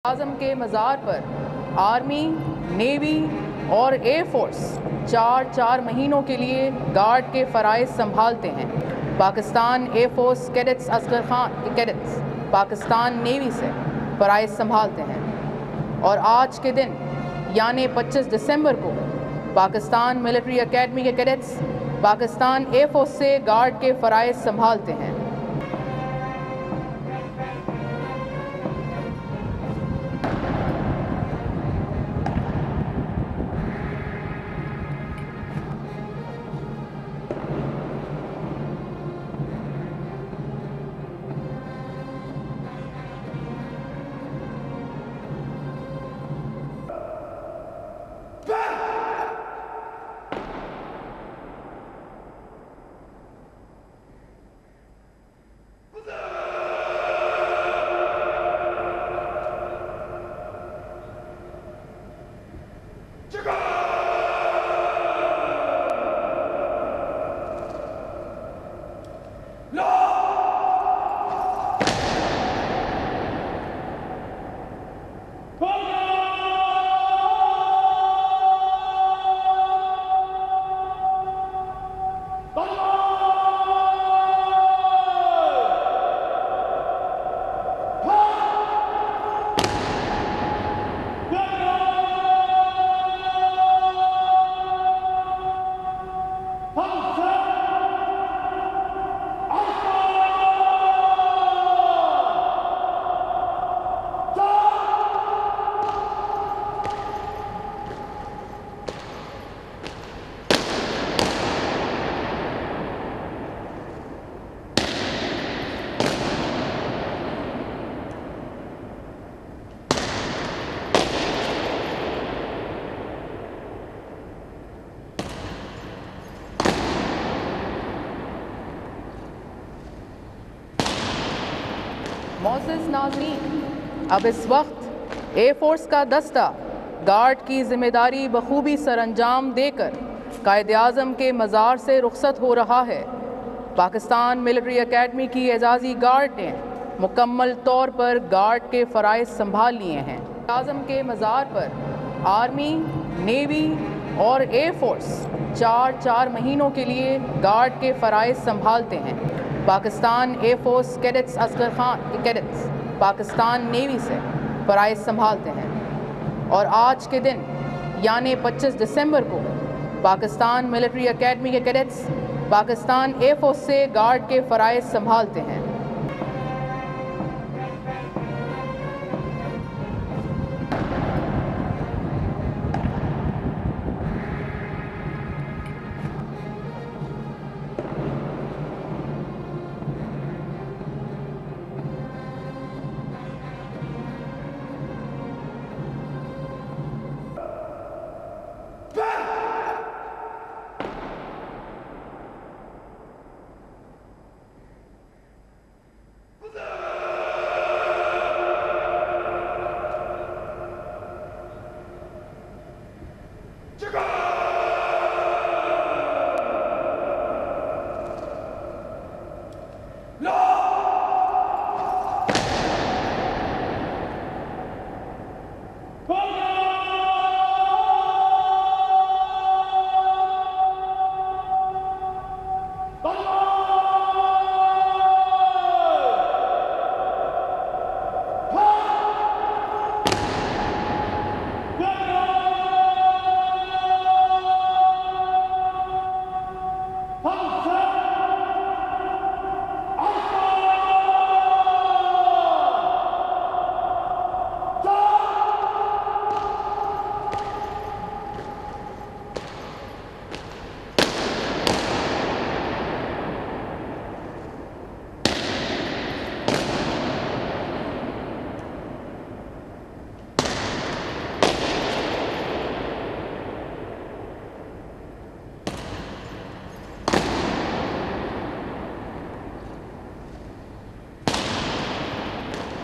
आज़म के मज़ार पर आर्मी, नेवी और एयर फोर्स चार महीनों के लिए गार्ड के फ़राइज़ संभालते हैं। Pakistan air force cadets Asghar Khan के कैडेट्स पाकिस्तान नेवी से फ़राइज़ संभालते हैं और आज के दिन यानी 25 दिसंबर को पाकिस्तान मिलिट्री एकेडमी के कैडेट्स पाकिस्तान एयर फोर्स से गार्ड के फ़राइज़ संभालते हैं। मोअज़्ज़िज़ नाज़रीन, अब इस वक्त एयर फोर्स का दस्ता गार्ड की जिम्मेदारी बखूबी सरअंजाम देकर कायद-ए-आज़म के मज़ार से रुखसत हो रहा है। पाकिस्तान मिलिट्री एकेडमी की एजाज़ी गार्ड ने मुकम्मल तौर पर गार्ड के फ़राइज़ संभाल लिए हैं। आज़म के मज़ार पर आर्मी, नेवी और एयर फोर्स चार महीनों के लिए गार्ड के फ़राइज़ संभालते हैं। Pakistan air force cadets Asghar Khan के कैडेट्स पाकिस्तान नेवी से फ़राइज़ संभालते हैं और आज के दिन यानी 25 दिसंबर को पाकिस्तान मिलिट्री एकेडमी के कैडेट्स पाकिस्तान एयर फोर्स से गार्ड के फ़राइज़ संभालते हैं।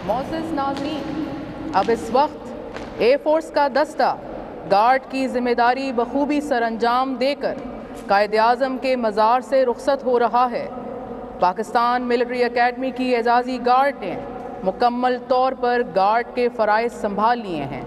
मोअज़्ज़िज़ नाज़रीन, अब इस वक्त एयर फोर्स का दस्ता गार्ड की जिम्मेदारी बखूबी सरअंजाम देकर कायद-ए-आज़म के मज़ार से रुखसत हो रहा है। पाकिस्तान मिलिट्री एकेडमी की एजाज़ी गार्ड ने मुकम्मल तौर पर गार्ड के फ़राइज़ संभाल लिए हैं।